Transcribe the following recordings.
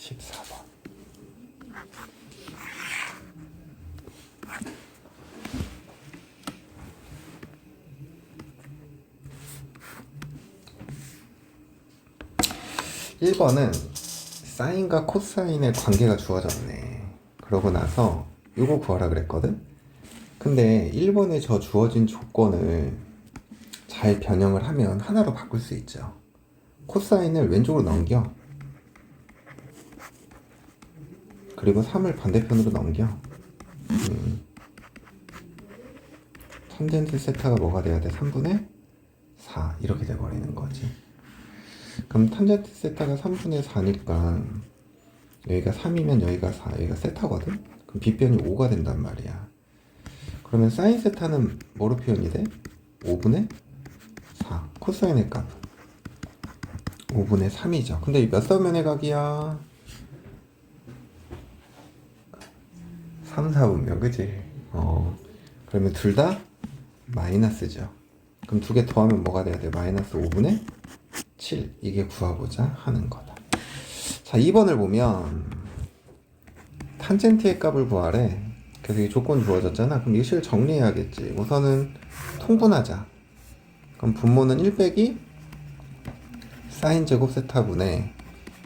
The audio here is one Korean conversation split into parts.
14번. (1번은) 사인과 코사인의 관계가 주어졌네. 그러고 나서 이거 구하라 그랬거든. 근데 1번에 저 주어진 조건을 잘 변형을 하면 하나로 바꿀 수 있죠. 코사인을 왼쪽으로 넘겨. 그리고 3을 반대편으로 넘겨. 탄젠트 세타가 뭐가 돼야 돼? 3분의 4 이렇게 돼버리는 거지. 그럼 탄젠트 세타가 3분의 4니까 여기가 3이면 여기가 4, 여기가 세타거든? 그럼 빗변이 5가 된단 말이야. 그러면 사인 세타는 뭐로 표현이 돼? 5분의 4. 코사인의 값은 5분의 3이죠. 근데 이 몇 사분면의 각이야? 3, 4분면, 그치? 그러면 둘 다 마이너스죠. 그럼 두 개 더하면 뭐가 돼야 돼? 마이너스 5분의 7. 이게 구하고자 하는 거다. 자, 2번을 보면 탄젠트의 값을 구하래. 그래서 이 조건 주어졌잖아. 그럼 이것을 정리해야겠지. 우선은 통분하자. 그럼 분모는 1 빼기 사인 제곱 세타분의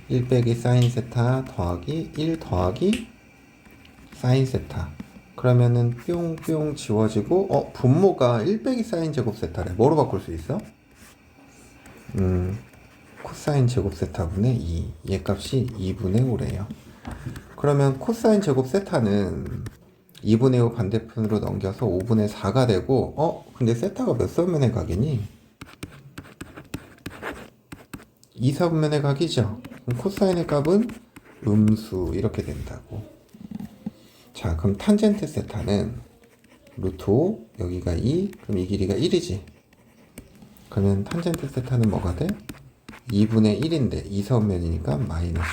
1 빼기 사인 세타 더하기 1 더하기 사인 세타. 그러면은 뿅뿅 지워지고 분모가 1 빼기 사인 제곱 세타래. 뭐로 바꿀 수 있어? 코사인 제곱 세타분의 2. 얘 값이 2분의 5래요. 그러면 코사인 제곱 세타는 2분의 5 반대편으로 넘겨서 5분의 4가 되고 근데 세타가 몇 사분면의 각이니? 2, 4분면의 각이죠. 그럼 코사인의 값은 음수 이렇게 된다고. 자, 그럼 탄젠트 세타는 루트 5, 여기가 2, 그럼 이 길이가 1이지. 그러면 탄젠트 세타는 뭐가 돼? 2분의 1인데 2, 4분면이니까 마이너스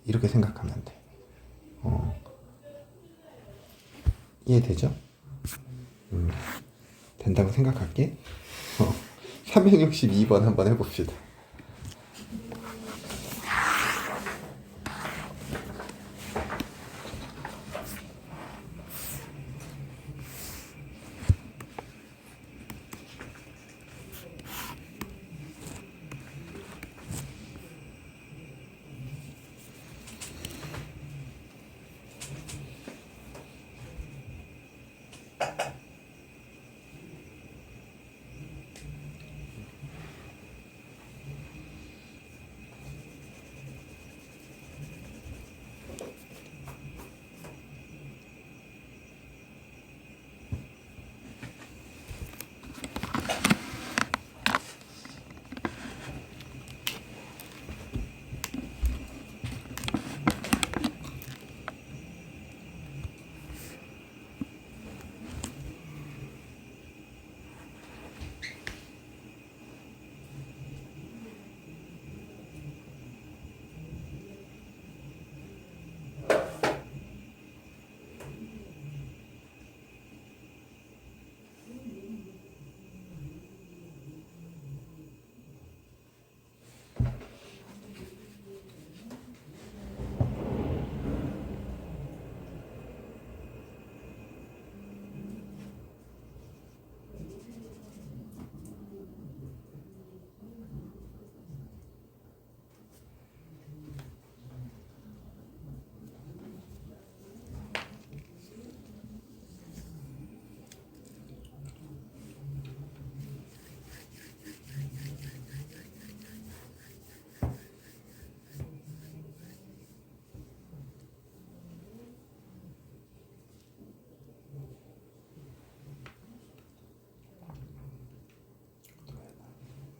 이렇게 생각하면 돼. 이해되죠? 된다고 생각할게. 362번 한번 해봅시다.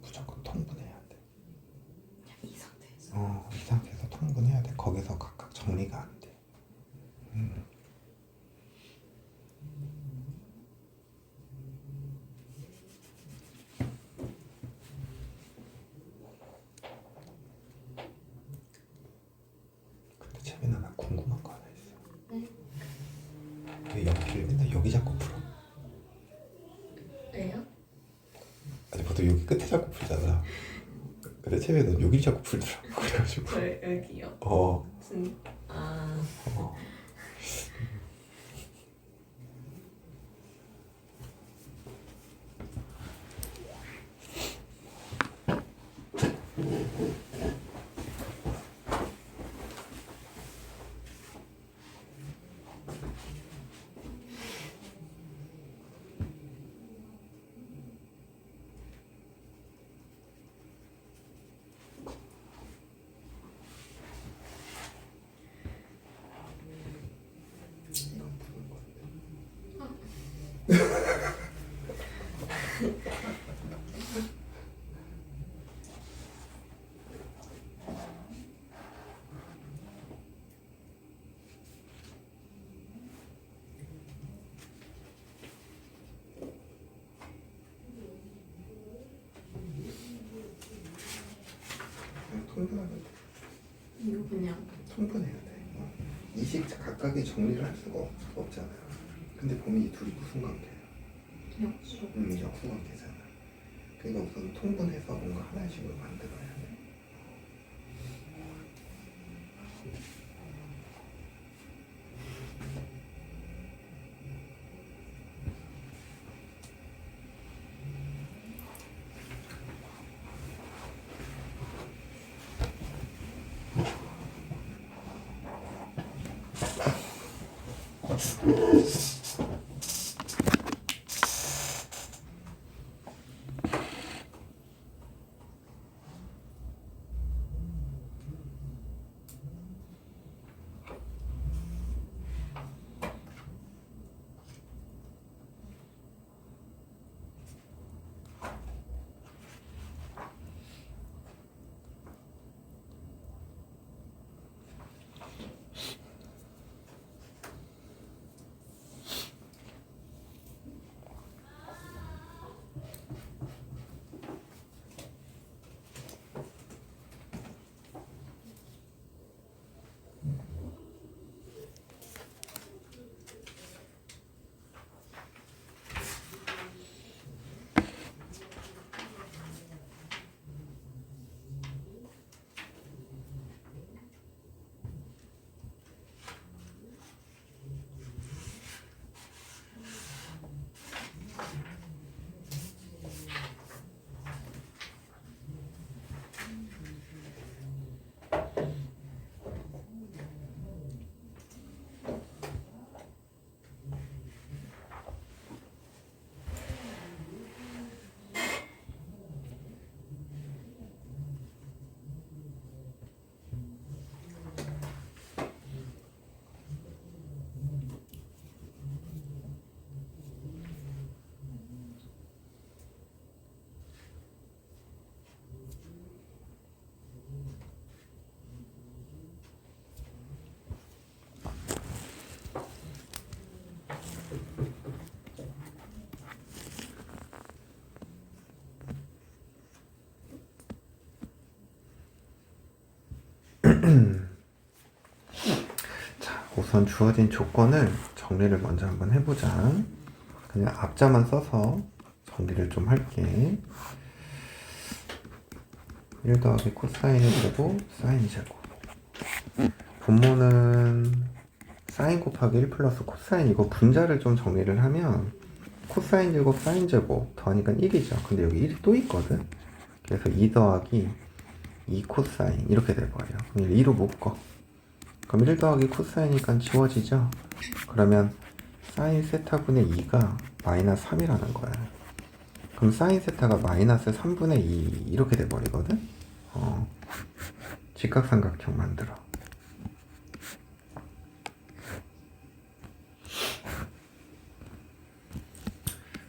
무조건 통분해야 돼. 이 상태에서? 이 상태에서 통분해야 돼. 거기서 각각 정리가 안 돼. 근데 재민아, 나 궁금한 거 하나 있어. 네? 왜 연필 맨날 여기 잡고 풀어? 왜요? 아니 보통 여기 끝에 잡고 풀잖아. 근데 채비가 넌 여기 자꾸 풀더라고. 그래가지고 여기요? 어. 무슨 아 어. 통분하면 돼. 이거 그냥 통분해야 돼. 이식 각각의 정리를 할 수가 없잖아요. 근데 보면 이 둘이 무슨 관계예요? 역수. 역수 관계잖아. 그러니까 우선 통분해서 뭔가 하나씩을 만들어야 돼. 자, 우선 주어진 조건을 정리를 먼저 한번 해보자. 그냥 앞자만 써서 정리를 좀 할게. 1 더하기 코사인의 제곱, 사인 제곱. 분모는 사인 곱하기 1 플러스 코사인, 이거 분자를 좀 정리를 하면 코사인 제곱, 사인 제곱 더하니까 1이죠. 근데 여기 1이 또 있거든. 그래서 2 더하기 2 코사인 이렇게 돼버려. 그럼 2로 묶어. 그럼 1 더하기 코사인이니까 지워지죠. 그러면 사인 세타분의 2가 마이너스 3이라는 거야. 그럼 사인 세타가 마이너스 3분의 2 이렇게 돼버리거든. 직각삼각형 만들어.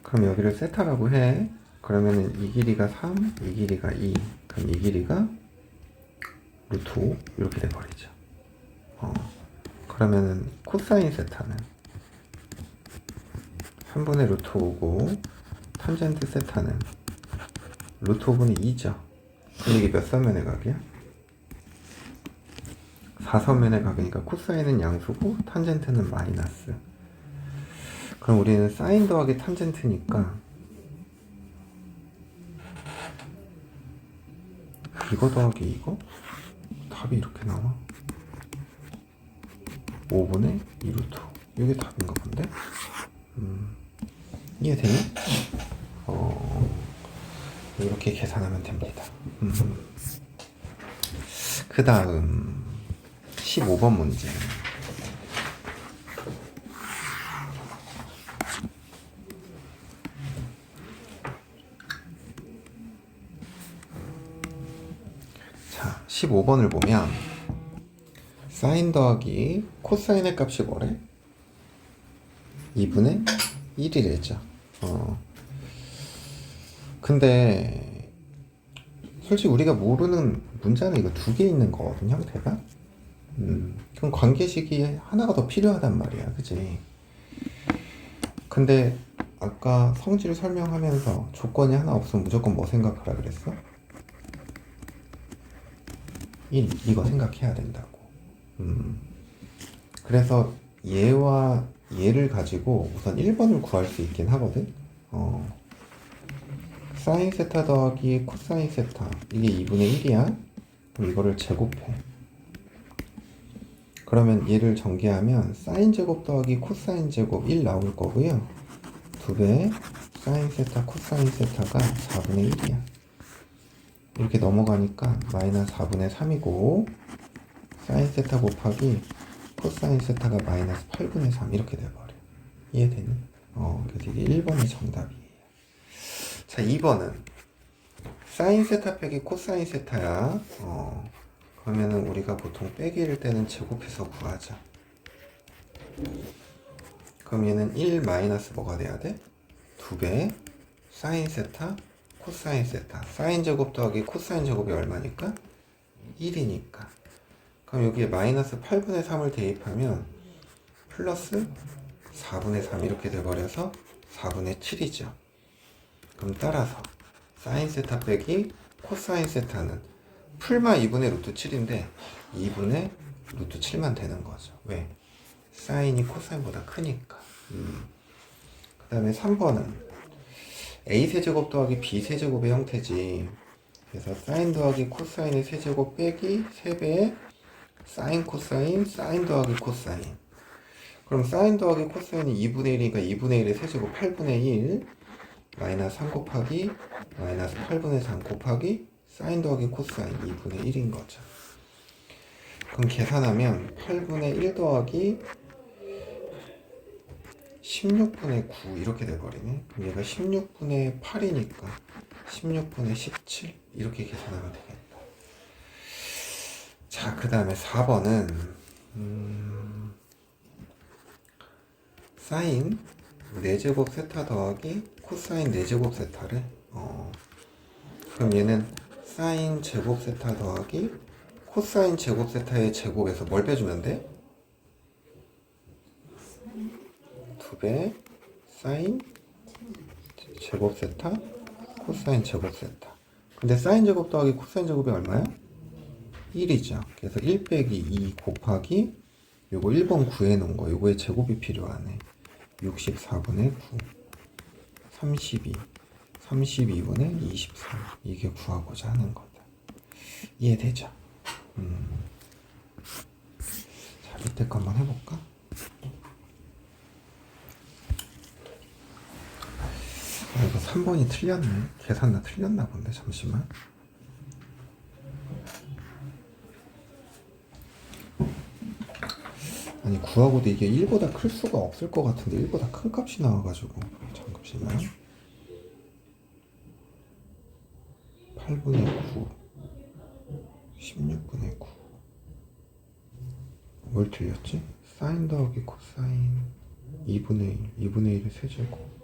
그럼 여기를 세타라고 해. 그러면은 이 길이가 3, 이 길이가 2. 그럼 이 길이가 루트 5 이렇게 돼버리죠. 그러면은 코사인 세타는 3분의 루트 5고 탄젠트 세타는 루트 5분의 2죠. 근데 이게 몇 선면의 각이야? 4선면의 각이니까 코사인은 양수고 탄젠트는 마이너스. 그럼 우리는 사인 더하기 탄젠트니까 이거 더하기 이거? 답이 이렇게 나와. 5분의 2루트. 이게 답인가 본데? 이해되니? 이렇게 계산하면 됩니다. 그 다음 15번 문제. 자, 15번을 보면 사인 더하기 코사인의 값이 뭐래? 2분의 1이랬죠. 근데 솔직히 우리가 모르는 문자는 이거 두 개 있는 거거든, 형태가. 그럼 관계식이 하나가 더 필요하단 말이야, 그치? 근데 아까 성질 설명하면서 조건이 하나 없으면 무조건 뭐 생각하라 그랬어? 1, 이거 생각해야 된다고. 그래서 얘와 얘를 가지고 우선 1번을 구할 수 있긴 하거든. 사인 세타 더하기 코사인 세타, 이게 2분의 1이야. 그럼 이거를 제곱해. 그러면 얘를 전개하면 사인 제곱 더하기 코사인 제곱 1 나올 거고요. 2배 사인 세타 코사인 세타가 4분의 1이야. 이렇게 넘어가니까 마이너스 4분의 3이고, 사인 세타 곱하기 코사인 세타가 마이너스 8분의 3 이렇게 돼버려. 이해되니? 그래서 이게 1번이 정답이에요. 자, 2번은 사인 세타 빼기 코사인 세타야. 그러면은 우리가 보통 빼기일 때는 제곱해서 구하자. 그럼 얘는 1 마이너스 뭐가 돼야 돼? 2배 사인 세타 코사인 세타. 사인 제곱 더하기 코사인 제곱이 얼마니까? 1이니까. 그럼 여기에 마이너스 8분의 3을 대입하면 플러스 4분의 3 이렇게 돼버려서 4분의 7이죠. 그럼 따라서 사인 세타 빼기 코사인 세타는 풀마 2분의 루트 7인데 2분의 루트 7만 되는 거죠. 왜? 사인이 코사인보다 크니까. 그 다음에 3번은 a 세제곱 더하기 b 세제곱의 형태지. 그래서 사인 더하기 코사인의 세제곱 빼기 3배의 사인 코사인 사인 더하기 코사인. 그럼 사인 더하기 코사인이 2분의 1이니까 2분의 1의 세제곱 8분의 1 마이너스 3 곱하기 마이너스 8분의 3 곱하기 사인 더하기 코사인 2분의 1인 거죠. 그럼 계산하면 8분의 1 더하기 16분의 9 이렇게 돼버리네. 그럼 얘가 16분의 8이니까 16분의 17 이렇게 계산하면 되겠다. 자, 그 다음에 4번은 사인 4제곱 세타 더하기 코사인 4제곱 세타를 그럼 얘는 사인 제곱 세타 더하기 코사인 제곱 세타의 제곱에서 뭘 빼주면 돼? 2배 사인 제곱 세타 코사인 제곱 세타. 근데 사인 제곱 더하기 코사인 제곱이 얼마야? 1이죠. 그래서 1 빼기 2 곱하기 요거 1번 구해놓은 거, 요거의 제곱이 필요하네. 64분의 9 32 32분의 23 이게 구하고자 하는 거다. 이해되죠? 자, 밑에 거 한번 해볼까? 이거 3번이 틀렸네. 계산 틀렸나 본데. 잠시만. 아니, 구하고도 이게 1보다 클 수가 없을 것 같은데 1보다 큰 값이 나와가지고. 잠시만. 8분의 9 16분의 9 뭘 틀렸지? 사인 더하기 코사인 2분의 1 2분의 1의 세제곱.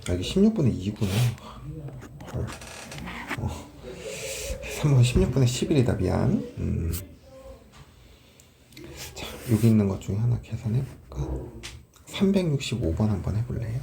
아, 이게 16분의 2구나. 헐. 3번 16분의 11이다. 미안. 자, 여기 있는 것 중에 하나 계산해볼까? 365번 한번 해볼래요?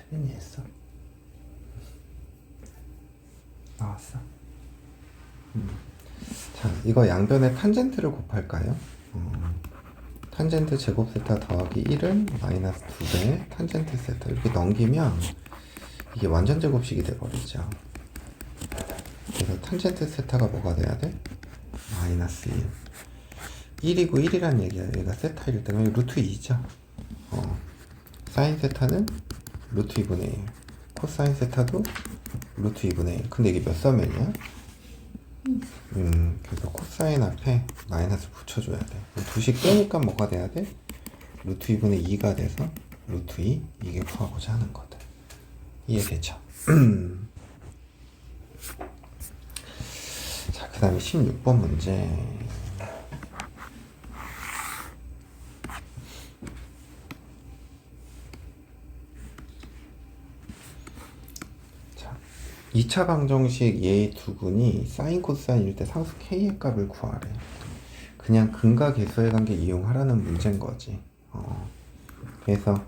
태민이 했어? 나왔어? 자, 이거 양변의 탄젠트를 곱할까요? 탄젠트 제곱 세타 더하기 1은 마이너스 2배 탄젠트 세타 이렇게 넘기면 이게 완전 제곱식이 돼버리죠. 그래서 탄젠트 세타가 뭐가 돼야 돼? 마이너스 1. 1이고 1이란 얘기야. 얘가 세타일 때는 루트 2죠. 사인 세타는 루트 2분의 1. 코사인 세타도 루트 2분의 1. 근데 이게 몇 서면이야? 그래서 코사인 앞에 마이너스 붙여줘야 돼. 두식 빼니까 뭐가 돼야 돼? 루트 2분의 2가 돼서 루트 2 이게 구하고자 하는 거다. 이해되죠? 자, 그 다음에 16번 문제. 자, 2차 방정식 얘의 두근이 사인 코사인일 때 상수 k의 값을 구하래. 그냥 근과 계수의 관계 이용하라는 문제인 거지. 그래서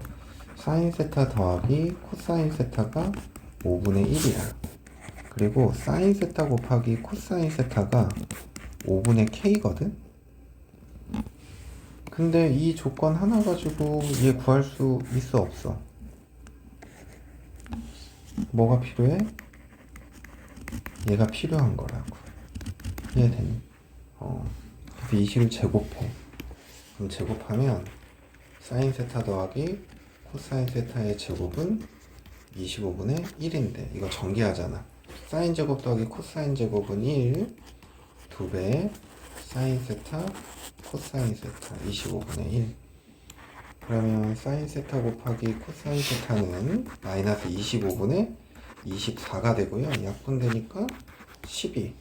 사인 세타 더하기 코사인 세타가 5분의 1이야. 그리고 사인 세타 곱하기 코사인 세타가 5분의 k거든? 근데 이 조건 하나 가지고 얘 구할 수 있어 없어? 뭐가 필요해? 얘가 필요한 거라고. 이해되니? 그래서 이 식을 제곱해. 그럼 제곱하면 사인 세타 더하기 코사인 세타의 제곱은 25분의 1인데 이거 전개하잖아. 사인 제곱 더하기 코사인 제곱은 1, 2배 사인 세타 코사인 세타 25분의 1. 그러면 사인 세타 곱하기 코사인 세타는 마이너스 25분의 24가 되고요. 약분되니까 12.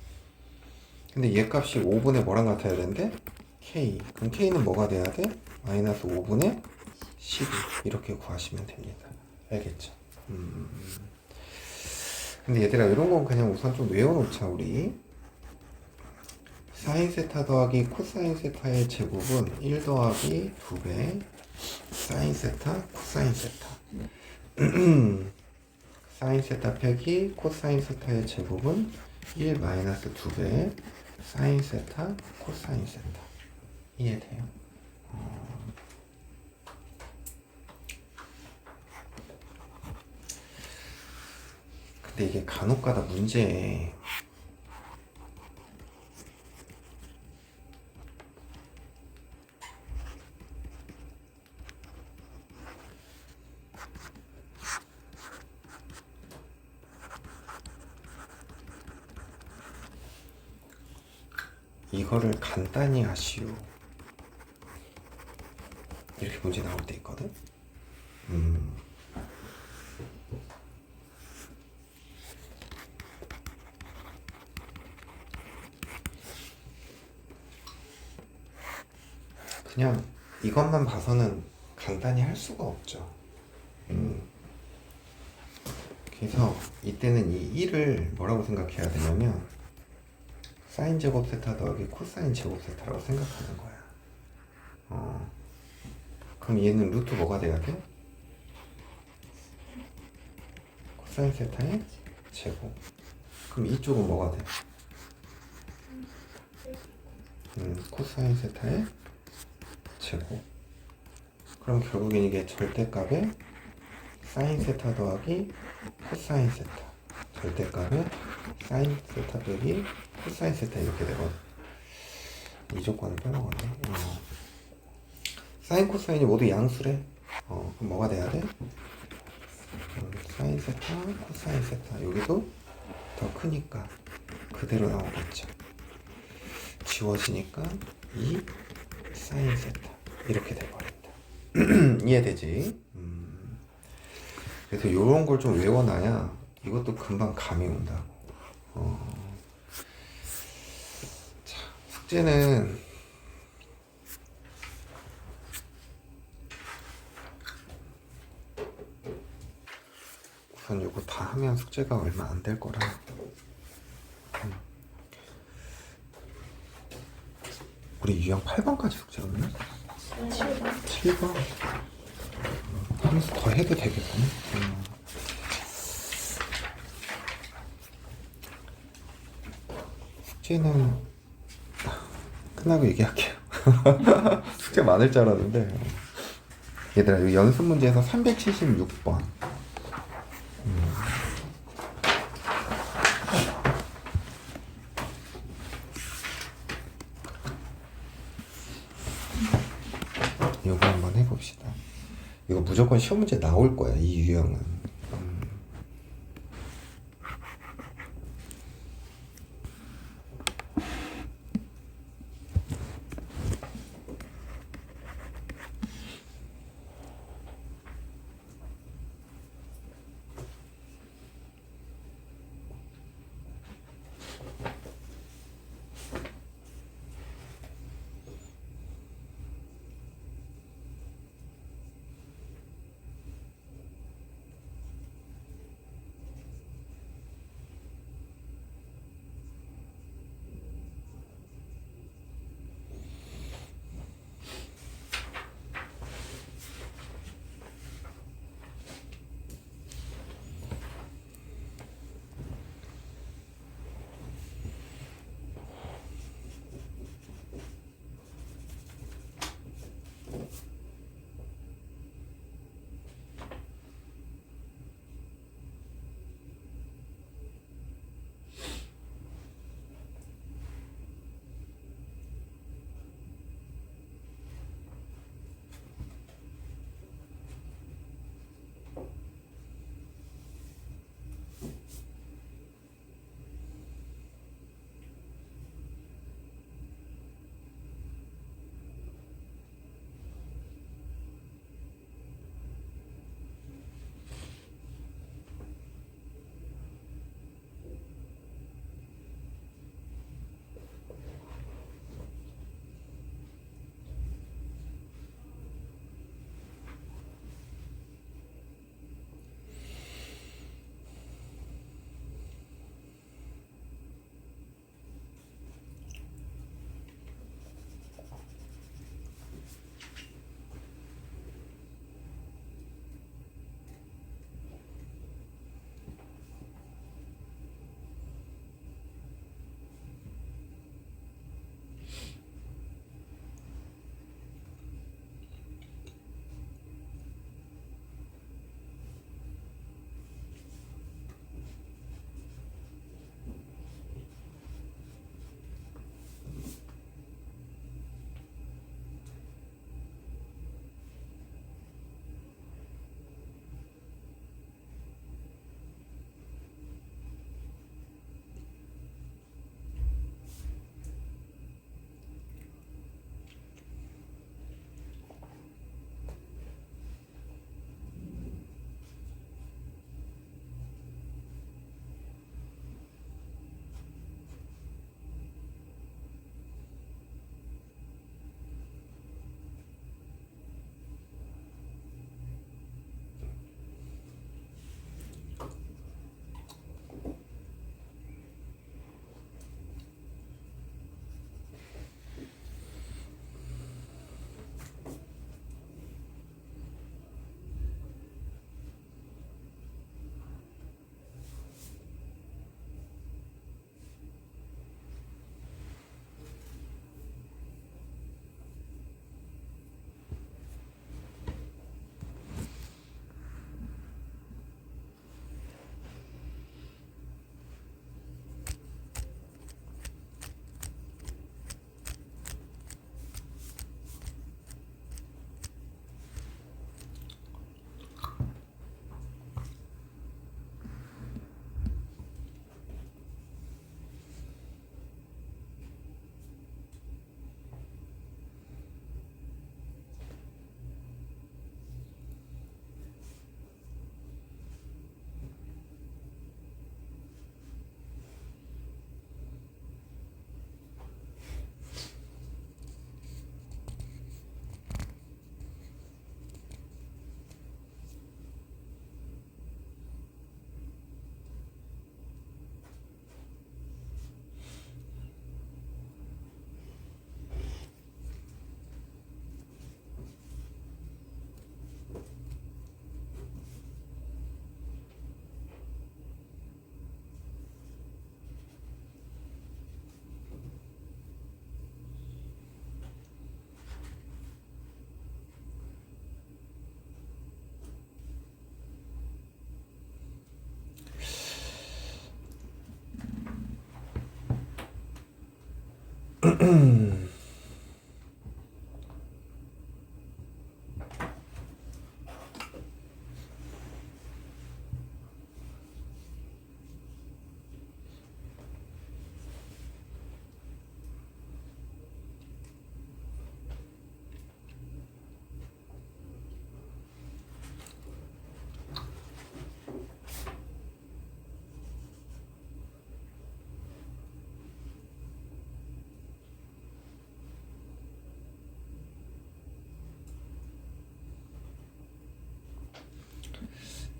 근데 얘 값이 5분의 뭐랑 같아야 되는데? k. 그럼 k는 뭐가 돼야 돼? 마이너스 5분의 12. 이렇게 구하시면 됩니다. 알겠죠? 근데 얘들아 이런 건 그냥 우선 좀 외워놓자 우리. 사인 세타 더하기 코사인 세타의 제곱은 1 더하기 2배 사인 세타 코사인 세타 사인 세타 빼기 코사인 세타의 제곱은 1 마이너스 2배 사인 세타 코사인 세타. 이해돼요? 근데 이게 간혹가다 문제에 이거를 간단히 하시오 이렇게 문제 나올 때 있거든. 그냥 이것만 봐서는 간단히 할 수가 없죠. 그래서 이때는 이 1을 뭐라고 생각해야 되냐면 사인 제곱 세타 더하기 코사인 제곱 세타라고 생각하는 거야. 그럼 얘는 루트 뭐가 돼야 돼? 코사인 세타의 제곱. 그럼 이쪽은 뭐가 돼? 코사인 세타의 제곱. 그럼 결국엔 이게 절대값에 사인 세타 더하기 코사인 세타. 절대값에 사인 세타 빼기 코사인 세타 이렇게 되거든. 이 조건을 빼먹었네. 사인 코사인이 모두 양수래. 그럼 뭐가 돼야 돼? 사인 세타 코사인 세타. 여기도 더 크니까 그대로 나오겠죠. 지워지니까 2 사인 세타 이렇게 돼버린다. 이해되지? 그래서 요런 걸 좀 외워놔야 이것도 금방 감이 온다고. 자, 숙제는 우선 요거 다 하면 숙제가 얼마 안 될 거라. 우리 유형 8번까지 숙제 없나? 7번? 함수 더 해도 되겠구나. 숙제는 끝나고 얘기할게요. 숙제 많을 줄 알았는데. 얘들아, 여기 연습 문제에서 376번. 이거 한번 해봅시다. 이거 무조건 시험 문제 나올 거야, 이 유형은.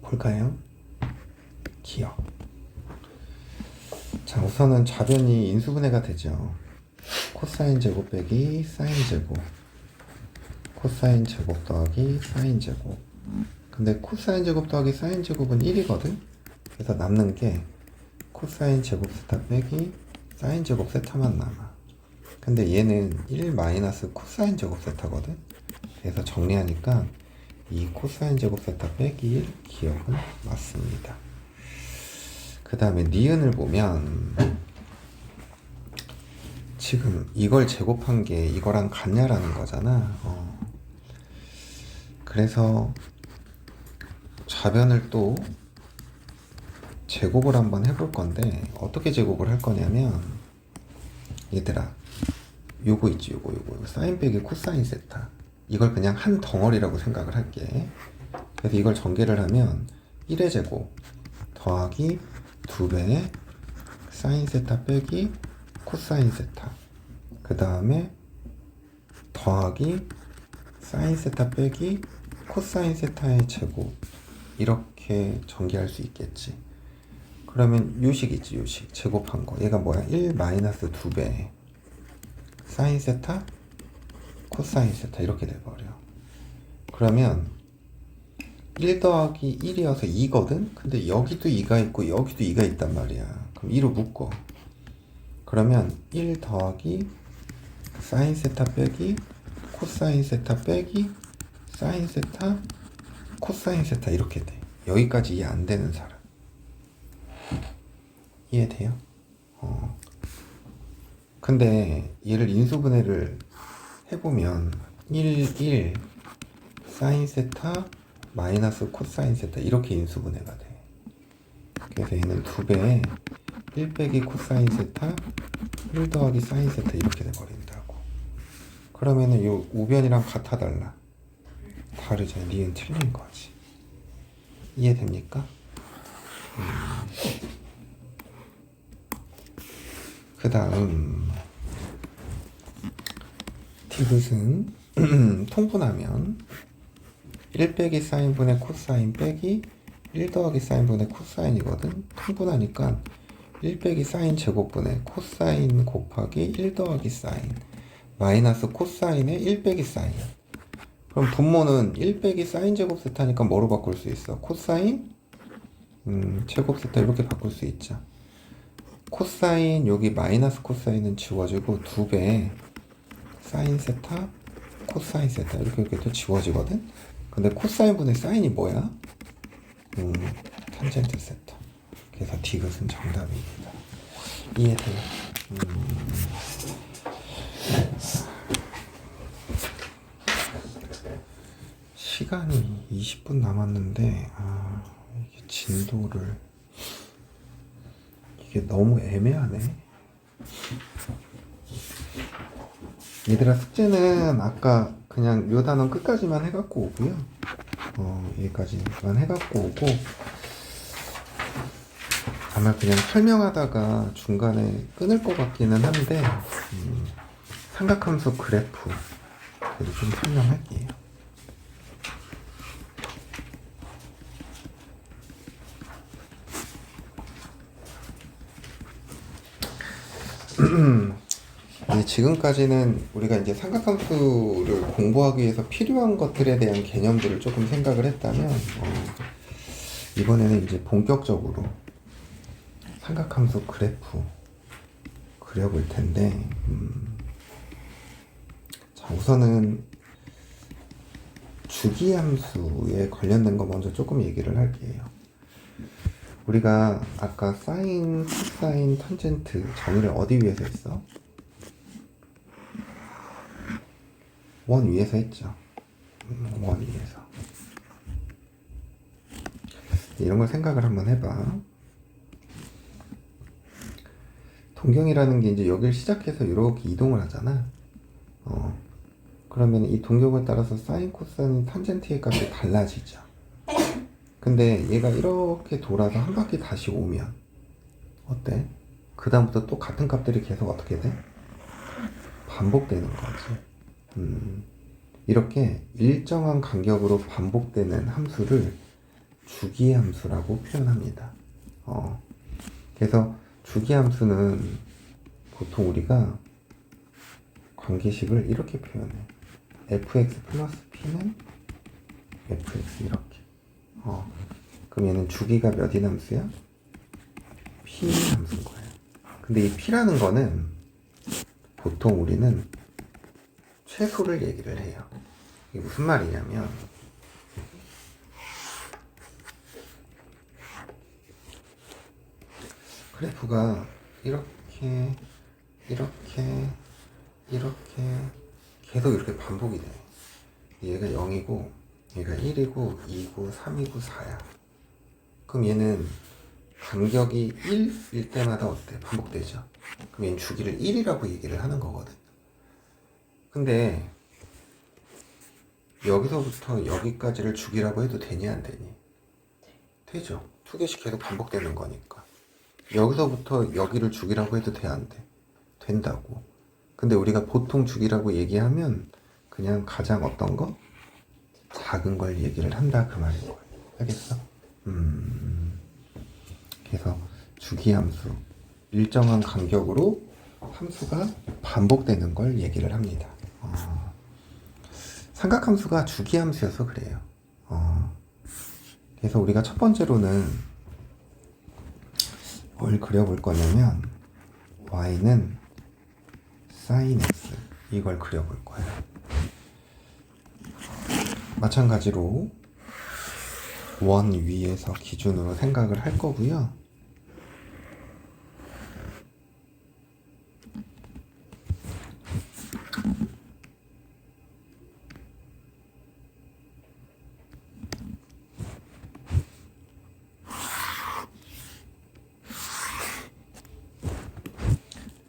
볼까요? 기억. 자, 우선은 좌변이 인수분해가 되죠. 코사인 제곱 빼기 사인 제곱, 코사인 제곱 더하기 사인 제곱. 근데 코사인 제곱 더하기 사인 제곱은 1이거든? 그래서 남는 게 코사인 제곱 세타 빼기 사인 제곱 세타만 남아. 근데 얘는 1 마이너스 코사인 제곱 세타거든? 그래서 정리하니까 이 코사인 제곱 세타 빼기 1 기억은 맞습니다. 그 다음에 니은을 보면 지금 이걸 제곱한 게 이거랑 같냐라는 거잖아. 그래서 좌변을 또 제곱을 한번 해볼 건데 어떻게 제곱을 할 거냐면 얘들아 요거 있지 요거 사인 빼기 코사인 세타 이걸 그냥 한 덩어리라고 생각을 할게. 그래서 이걸 전개를 하면 1의 제곱 더하기 2배의 사인 세타 빼기 코사인 세타 그 다음에 더하기 사인 세타 빼기 코사인 세타의 제곱 이렇게 전개할 수 있겠지. 그러면 요식 있지 요식 제곱한 거 얘가 뭐야 1 마이너스 2배 사인 세타 코사인 세타 이렇게 돼버려. 그러면 1 더하기 1이어서 2거든? 근데 여기도 2가 있고 여기도 2가 있단 말이야. 그럼 2로 묶어. 그러면 1 더하기 사인 세타 빼기 코사인 세타 빼기 사인 세타 코사인 세타 이렇게 돼. 여기까지 이해 안 되는 사람 이해돼요? 근데 얘를 인수분해를 해보면 1 사인 세타 마이너스 코사인 세타 이렇게 인수분해가 돼. 그래서 얘는 2배에 1 빼기 코사인 세타 1 더하기 사인 세타 이렇게 돼버린다고. 그러면은 요 우변이랑 같아 달라? 다르죠. 니은 틀린 거지. 이해됩니까? 그 다음 디귿은 통분하면 1 빼기 사인분의 코사인 빼기 1 더하기 사인분의 코사인이거든. 통분하니까 1 빼기 사인 제곱분의 코사인 곱하기 1 더하기 사인 마이너스 코사인의 1 빼기 사인. 그럼 분모는 1 빼기 사인 제곱 세타니까 뭐로 바꿀 수 있어? 코사인 제곱 세타 이렇게 바꿀 수 있죠. 코사인 여기 마이너스 코사인은 지워지고 2배 사인 세타 코사인 세타 이렇게 또 지워지거든. 근데 코사인 분의 사인이 뭐야? 탄젠트 세타. 그래서 디귿은 정답입니다. 이해돼요? 시간이 20분 남았는데 이게 진도를 이게 너무 애매하네. 얘들아 숙제는 아까 그냥 요 단원 끝까지만 해갖고 오고요. 여기까지만 해갖고 오고 아마 그냥 설명하다가 중간에 끊을 것 같기는 한데 삼각함수 그래프 그래도 좀 설명할게요. 지금까지는 우리가 이제 삼각함수를 공부하기 위해서 필요한 것들에 대한 개념들을 조금 생각을 했다면 이번에는 이제 본격적으로 삼각함수 그래프 그려볼 텐데 자 우선은 주기함수에 관련된 거 먼저 조금 얘기를 할게요. 우리가 아까 사인, 코사인, 탄젠트 정의를 어디 위해서 했어? 원 위에서 했죠. 원 위에서. 이런 걸 생각을 한번 해봐. 동경이라는 게 이제 여기를 시작해서 이렇게 이동을 하잖아. 그러면 이 동경을 따라서 사인, 코사인, 탄젠트의 값이 달라지죠. 근데 얘가 이렇게 돌아서 한 바퀴 다시 오면 어때? 그 다음부터 또 같은 값들이 계속 어떻게 돼? 반복되는 거지. 이렇게 일정한 간격으로 반복되는 함수를 주기함수라고 표현합니다. 그래서 주기함수는 보통 우리가 관계식을 이렇게 표현해. fx 플러스 p는 fx 이렇게. 그럼 얘는 주기가 몇인 함수야? p 함수인 거예요. 근데 이 p라는 거는 보통 우리는 최소를 얘기를 해요. 이게 무슨 말이냐면 그래프가 이렇게 계속 이렇게 반복이 돼. 얘가 0이고 얘가 1이고 2고 3이고 4야. 그럼 얘는 간격이 1일 때마다 어때? 반복되죠. 그럼 얘는 주기를 1이라고 얘기를 하는 거거든. 근데 여기서부터 여기까지를 주기라고 해도 되니 안 되니? 되죠. 두 개씩 계속 반복되는 거니까. 여기서부터 여기를 주기라고 해도 돼, 안 돼? 된다고. 근데 우리가 보통 주기라고 얘기하면 그냥 가장 어떤 거? 작은 걸 얘기를 한다 그 말인 거예요. 알겠어? 그래서 주기함수, 일정한 간격으로 함수가 반복되는 걸 얘기를 합니다. 삼각함수가 주기함수여서 그래요. 그래서 우리가 첫 번째로는 뭘 그려볼 거냐면 y는 sin x 이걸 그려볼 거예요. 마찬가지로 원 위에서 기준으로 생각을 할 거고요.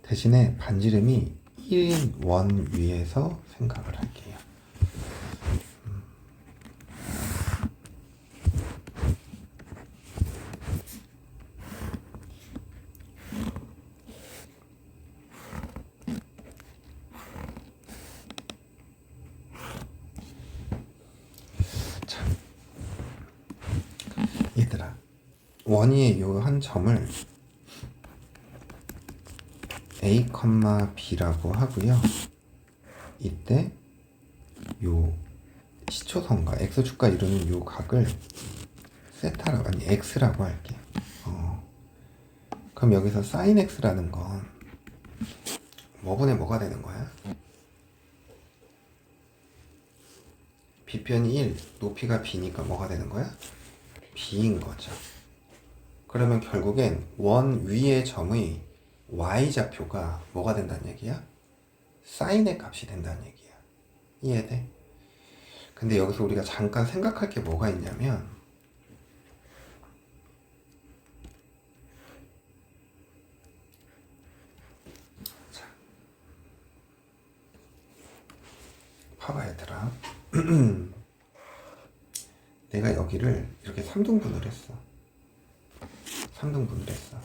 대신에 반지름이 1인 원 위에서 생각을 할게요. 자, 얘들아, 원위의 요 한 점을 A, B라고 하고요. 이때 요 시초선과 x축과 이루는 요 각을 세타라고, 아니 x라고 할게. 그럼 여기서 sin x라는 건 뭐분의 뭐가 되는 거야? b편이 1, 높이가 b니까 뭐가 되는 거야? b인 거죠. 그러면 결국엔 원 위의 점의 y좌표가 뭐가 된다는 얘기야? 사인의 값이 된다는 얘기야. 이해돼? 근데 여기서 우리가 잠깐 생각할 게 뭐가 있냐면 자, 봐봐 얘들아. 내가 여기를 이렇게 3등분을 했어. 3등분을 했어.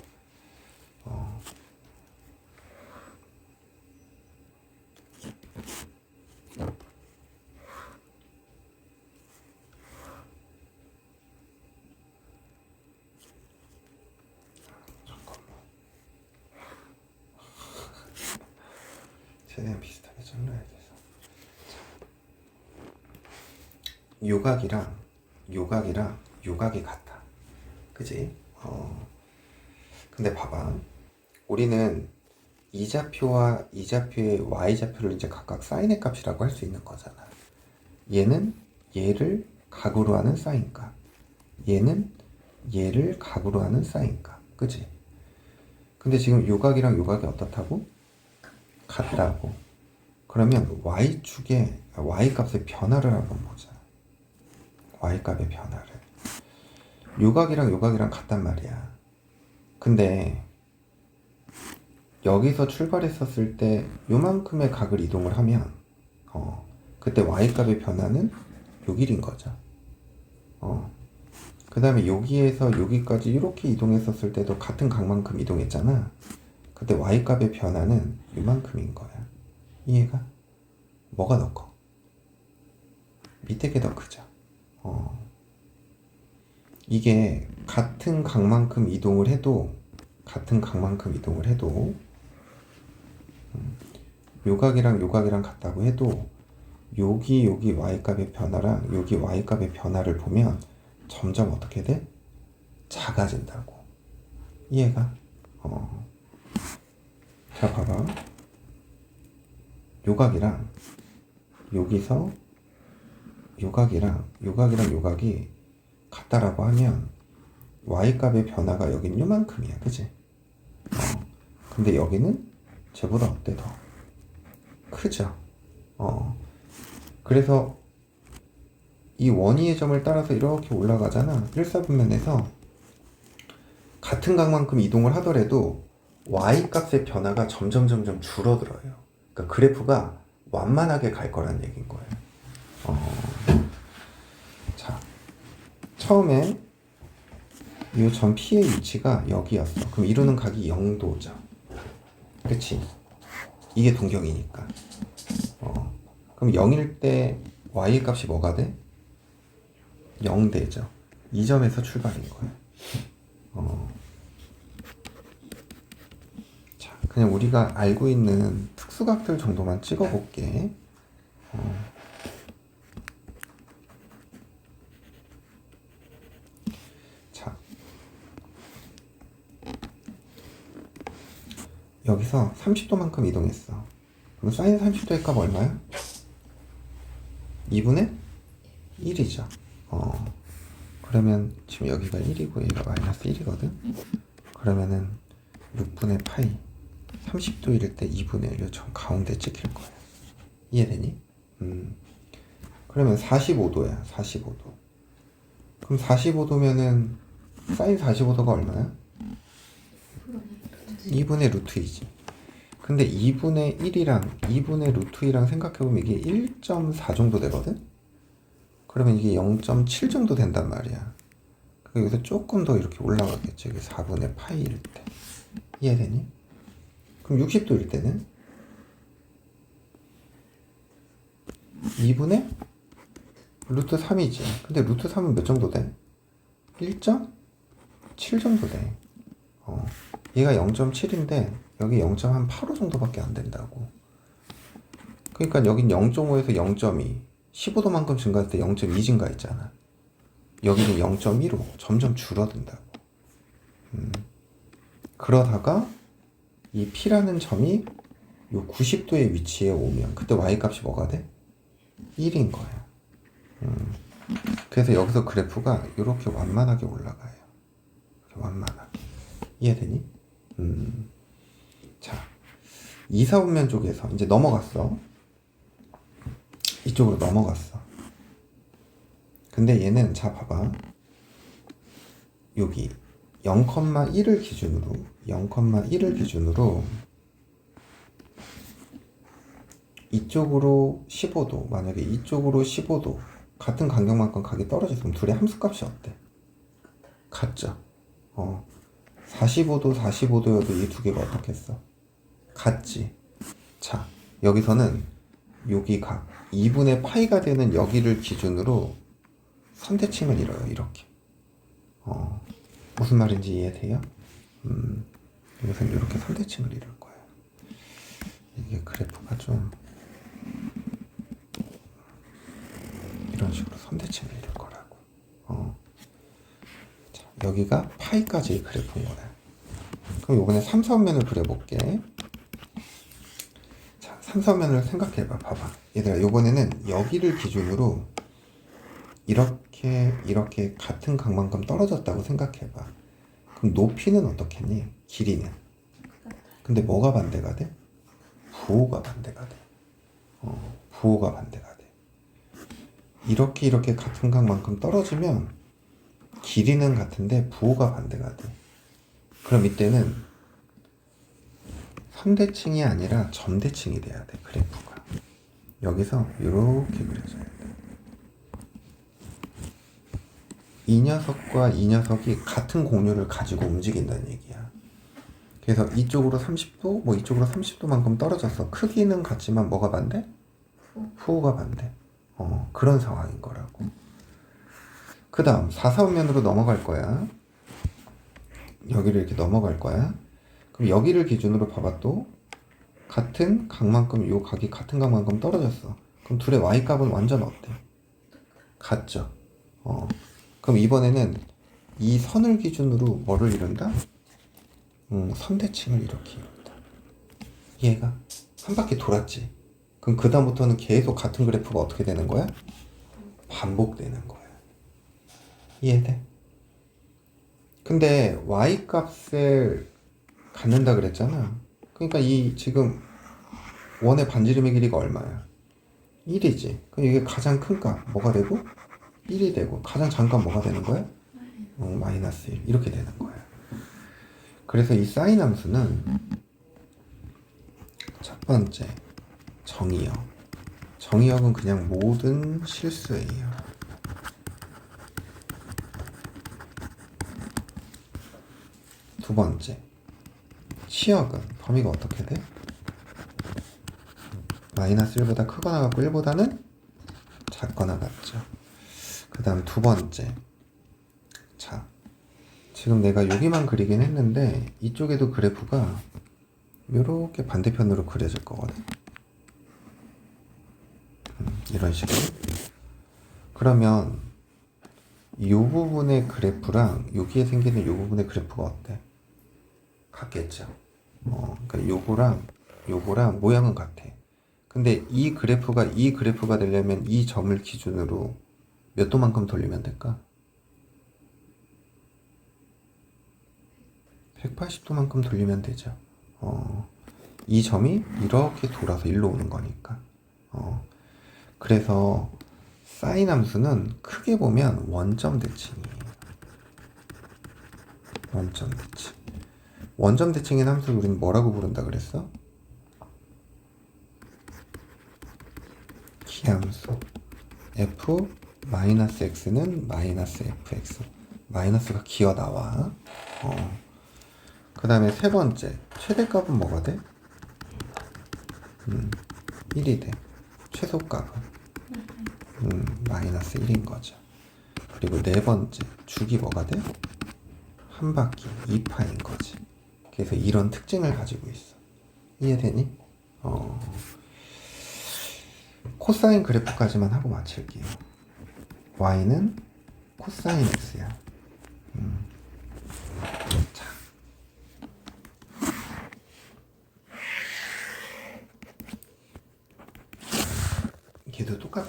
최대한 비슷하게 잘라야 돼서. 요각이랑 요각이 같아. 그지? 근데 봐봐. 우리는 이 좌표와 이 좌표의 y좌표를 이제 각각 사인의 값이라고 할 수 있는 거잖아. 얘는 얘를 각으로 하는 사인 값. 얘는 얘를 각으로 하는 사인 값. 그지? 근데 지금 요각이랑 요각이 어떻다고? 같다고. 그러면 y축의 y값의 변화를 한번 보자. y값의 변화를. 요각이랑 요각이랑 같단 말이야. 근데 여기서 출발했었을 때 요만큼의 각을 이동을 하면 그때 y값의 변화는 요 길인 거죠. 그 다음에 여기에서 여기까지 이렇게 이동했었을 때도 같은 각만큼 이동했잖아. 그때 y값의 변화는 요만큼인 거야. 이해가? 뭐가 더 커? 밑에 게 더 크죠. 이게 같은 각만큼 이동을 해도 요각이랑 요각이랑 같다고 해도 여기 y값의 변화랑 여기 y값의 변화를 보면 점점 어떻게 돼? 작아진다고. 이해가? 자, 봐봐. 요각이랑 여기서 요각이랑 요각이 같다라고 하면 y값의 변화가 여긴 요만큼이야. 그치? 근데 여기는 쟤보다 어때? 더 크죠? 그래서 이 원위의 점을 따라서 이렇게 올라가잖아. 1사분면에서 같은 각만큼 이동을 하더라도 y값의 변화가 점점 줄어들어요. 그러니까 그래프가 완만하게 갈 거란 얘기인 거예요. 자, 처음에 이 점 P의 위치가 여기였어. 그럼 이루는 각이 0도죠. 그치? 이게 동경이니까. 그럼 0일 때 y 값이 뭐가 돼? 0 되죠. 이 점에서 출발인 거야. 자, 그냥 우리가 알고 있는 특수각들 정도만 찍어볼게. 자, 여기서 30도만큼 이동했어. 그럼 사인 30도의 값 얼마야? 2분의 1이죠. 그러면 지금 여기가 1이고 얘가 마이너스 1이거든. 그러면은 6분의 파이 30도일 때 2분의 1을 저 가운데 찍힐 거야. 이해되니? 그러면 45도야. 45도. 그럼 45도면은 사인 45도가 얼마야? 2분의 루트 2지. 근데 2분의 1이랑 2분의 루트 2랑 생각해보면 이게 1.4 정도 되거든? 그러면 이게 0.7 정도 된단 말이야. 여기서 조금 더 이렇게 올라가겠죠. 이게 4분의 파이일 때. 이해되니? 그럼 60도일 때는? 2분의 루트 3이지. 근데 루트 3은 몇 정도 돼? 1.7 정도 돼. 얘가 0.7인데 여기 0.85 정도밖에 안 된다고. 그러니까 여긴 0.5에서 0.2 15도만큼 증가할 때 0.2 증가했잖아. 여기는 0.15 점점 줄어든다고. 그러다가 이 P라는 점이 요 90도의 위치에 오면 그때 Y값이 뭐가 돼? 1인 거야. 그래서 여기서 그래프가 이렇게 완만하게 올라가요. 이렇게 완만하게. 이해되니? 자, 이사분면 쪽에서 이제 넘어갔어. 이쪽으로 넘어갔어. 근데 얘는 자 봐봐. 여기 0,1을 기준으로 이쪽으로 15도, 만약에 이쪽으로 15도 같은 간격만큼 각이 떨어졌으면 둘의 함수값이 어때? 같죠? 45도여도 이 두 개가 어떻겠어? 같지? 자, 여기서는 여기 각 2분의 파이가 되는 여기를 기준으로 선대칭을 이뤄요. 이렇게. 무슨 말인지 이해돼요? 여기서는 이렇게 선대칭을 이룰 거예요. 이게 그래프가 좀 이런 식으로 선대칭을 이룰 거라고. 자, 여기가 파이까지의 그래프인 거야. 그럼 이번에 3사분면을 그려볼게. 자, 3사분면을 생각해봐. 봐봐. 얘들아, 이번에는 여기를 기준으로 이렇게 같은 각만큼 떨어졌다고 생각해봐. 그럼 높이는 어떻겠니? 길이는. 근데 뭐가 반대가 돼? 부호가 반대가 돼. 부호가 반대가 돼. 이렇게 같은 각만큼 떨어지면 길이는 같은데 부호가 반대가 돼. 그럼 이때는 선대칭이 아니라 점대칭이 돼야 돼, 그래프가. 여기서 이렇게 그려져야 돼. 이 녀석과 이 녀석이 같은 공률을 가지고 움직인다는 얘기야. 그래서 이쪽으로 30도, 뭐 이쪽으로 30도만큼 떨어졌어. 크기는 같지만 뭐가 반대? 부호가 반대. 그런 상황인 거라고. 그 다음 4사분면으로 넘어갈 거야. 여기를 이렇게 넘어갈 거야. 그럼 여기를 기준으로 봐봐. 또 같은 각만큼, 요 각이 같은 각만큼 떨어졌어. 그럼 둘의 y값은 완전 어때? 같죠. 그럼 이번에는 이 선을 기준으로 뭐를 이룬다? 선대칭을 이렇게 이룬다. 얘가 한 바퀴 돌았지. 그럼 그 다음부터는 계속 같은 그래프가 어떻게 되는 거야? 반복되는 거야. 이해돼? 근데 y값을 갖는다 그랬잖아. 그러니까 이 지금 원의 반지름의 길이가 얼마야? 1이지. 그럼 이게 가장 큰 값 뭐가 되고? 1이 되고 가장 작은 값 뭐가 되는 거야? 마이너스 1 이렇게 되는 거야. 그래서 이 사인 함수는 첫 번째 정의역. 정의역은 그냥 모든 실수예요. 두 번째 치역은 범위가 어떻게 돼? 마이너스 1보다 크거나 같고 1보다는 작거나 같죠. 그 다음 두 번째, 자 지금 내가 여기만 그리긴 했는데 이쪽에도 그래프가 이렇게 반대편으로 그려질 거거든. 이런 식으로. 그러면 이 부분의 그래프랑 여기에 생기는 이 부분의 그래프가 어때? 같겠죠. 그러니까 요거랑 모양은 같아. 근데 이 그래프가 되려면 이 점을 기준으로 몇 도만큼 돌리면 될까? 180도만큼 돌리면 되죠. 이 점이 이렇게 돌아서 일로 오는 거니까. 그래서 사인 함수는 크게 보면 원점 대칭이에요. 원점 대칭. 원점 대칭인 함수를 우리는 뭐라고 부른다 그랬어? 기함수. f-x는 마이너스 fx. 마이너스가 기어 나와. 그 다음에 세 번째, 최대값은 뭐가 돼? 1이 돼. 최소값은 마이너스 1인 거죠. 그리고 네 번째, 축이 뭐가 돼? 한 바퀴 2파인 거지. 그래서 이런 특징을 가지고 있어. 이해되니? 코사인 그래프까지만 하고 마칠게요. y는 코사인 x야. 자. 걔도 똑같아.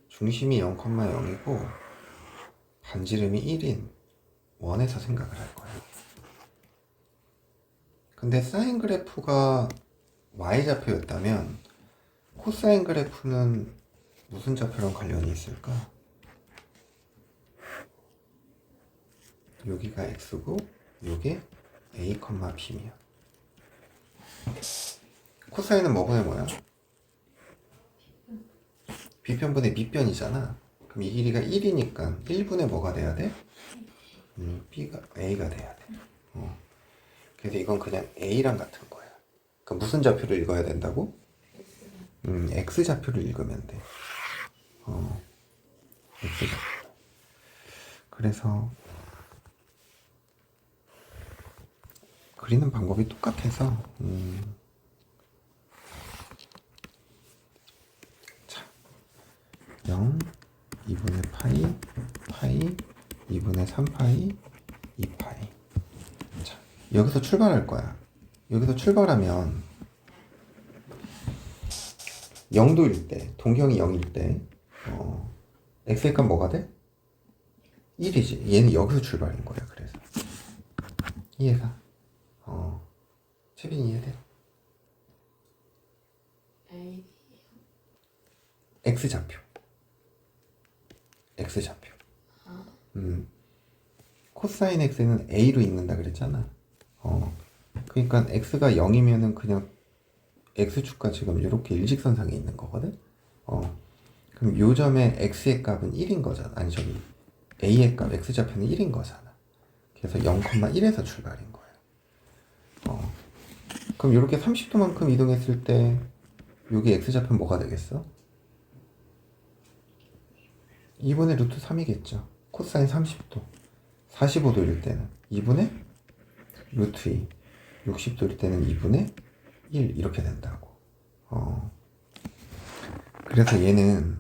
중심이 0,0이고 반지름이 1인 원에서 생각을 할 거야. 근데 사인 그래프가 y좌표였다면 코사인 그래프는 무슨 좌표랑 관련이 있을까? 여기가 x고 요게 a, b면 코사인은 뭐분의 뭐야? b편분의 밑변이잖아. 그럼 이 길이가 1이니까 1분의 뭐가 돼야 돼? b가 a가 돼야 돼. 그래서 이건 그냥 a랑 같은 거야. 그럼 무슨 좌표를 읽어야 된다고? x 좌표를 읽으면 돼. x 좌표. 그래서 그리는 방법이 똑같아서 자, 0, 2분의 파이, 2분의 3파이, 2파이. 자, 여기서 출발할 거야. 여기서 출발하면 0도일 때, 동경이 0일 때 x의 값 뭐가 돼? 1이지. 얘는 여기서 출발인 거야. 그래서 이해가? 채빈이 이해돼? A. X좌표. X좌표. 아, 코사인 X는 A로 읽는다 그랬잖아. 그러니까 X가 0이면은 그냥 X축과 지금 이렇게 일직선상에 있는 거거든. 그럼 요 점에 X의 값은 1인 거잖아. 아니 저기 A의 값, X좌표는 1인 거잖아. 그래서 0,1에서 출발인 거예요. 그럼 이렇게 30도만큼 이동했을 때 여기 X좌표는 뭐가 되겠어? 2분의 루트 3이겠죠. 코사인 30도. 45도일 때는 2분의 루트 2. 60도일 때는 2분의 1 이렇게 된다고. 그래서 얘는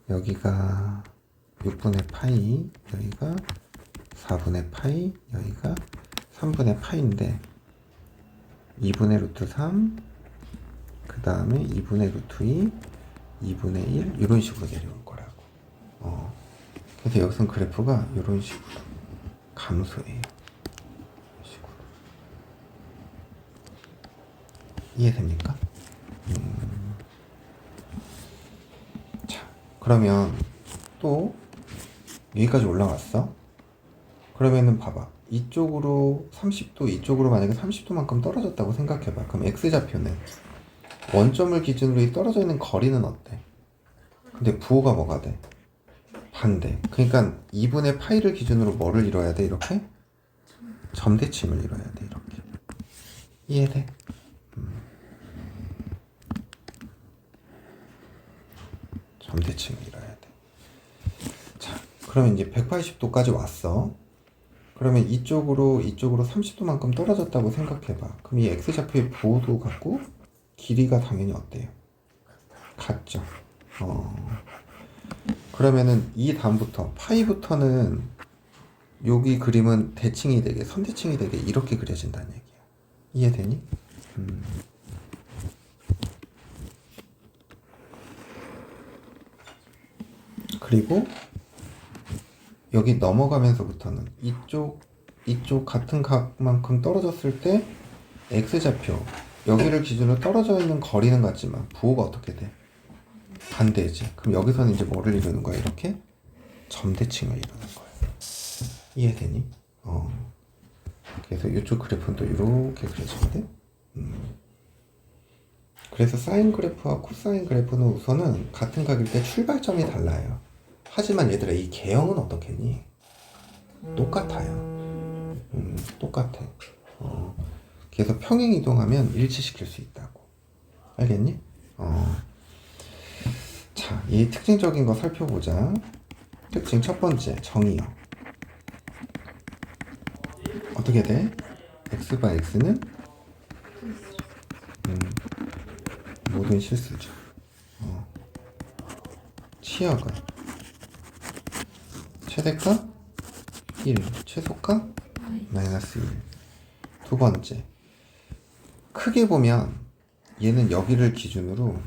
여기가 6분의 파이, 여기가 4분의 파이, 여기가 3분의 파이인데 2분의 루트 3, 그 다음에 2분의 루트 2, 2분의 1 이런 식으로 내려올 거라고. 그래서 여기선 그래프가 이런 식으로 감소해요. 이런 식으로. 이해됩니까? 자, 그러면 또 여기까지 올라왔어. 그러면은 봐봐. 이쪽으로 30도, 이쪽으로 만약에 30도만큼 떨어졌다고 생각해봐. 그럼 X좌표는 원점을 기준으로 이 떨어져 있는 거리는 어때? 근데 부호가 뭐가 돼? 반대. 그러니까 2분의 파이를 기준으로 뭐를 이뤄야 돼? 이렇게? 점대칭을 이뤄야 돼. 이렇게. 이해돼? 점대칭을 이뤄야 돼. 자, 그러면 이제 180도까지 왔어. 그러면 이쪽으로 30도만큼 떨어졌다고 생각해봐. 그럼 이 X좌표의 부호도 같고 길이가 당연히 어때요? 같죠. 그러면은 이 다음부터 파이부터는 여기 그림은 대칭이 되게 선대칭이 되게 이렇게 그려진다는 얘기야. 이해되니? 그리고 여기 넘어가면서부터는 이쪽 같은 각만큼 떨어졌을 때 X좌표 여기를 기준으로 떨어져 있는 거리는 같지만 부호가 어떻게 돼? 반대지. 그럼 여기서는 이제 뭐를 이루는 거야? 이렇게 점대칭을 이루는 거야. 이해되니? 그래서 이쪽 그래프는 또 이렇게 그려지거든. 그래서 사인 그래프와 코사인 그래프는 우선은 같은 각일 때 출발점이 달라요. 하지만 얘들아 이 개형은 어떻겠니? 똑같아요. 똑같아. 그래서 평행 이동하면 일치시킬 수 있다고. 알겠니? 자, 이 특징적인 거 살펴보자. 특징 첫 번째, 정의요. 어떻게 돼? x바 x는 모든 실수죠. 치역은 최대값 1, 최소값 마이너스 1. 두 번째, 크게 보면 얘는 여기를 기준으로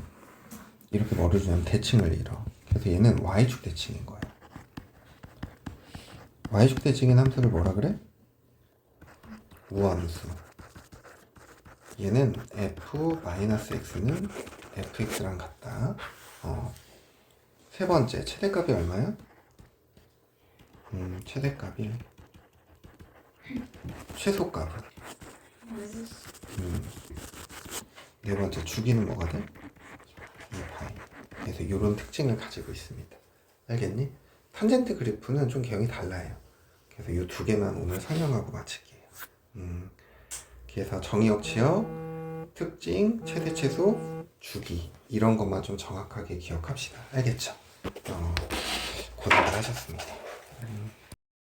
이렇게 뭐를 주냐면 대칭을 이뤄. 그래서 얘는 y축 대칭인 거야. y축 대칭인 함수를 뭐라 그래? 우함수. 얘는 f-x는 fx랑 같다. 세 번째, 최대값이 얼마야? 최대값 1. 최소값은? 네 번째, 주기는 뭐가 돼? 2파이. 그래서 이런 특징을 가지고 있습니다. 알겠니? 탄젠트 그래프는 좀 개형이 달라요. 그래서 이 두 개만 오늘 설명하고 마칠게요. 그래서 정의역, 치역, 특징, 최대, 최소, 주기 이런 것만 좀 정확하게 기억합시다. 알겠죠? 고생들 하셨습니다.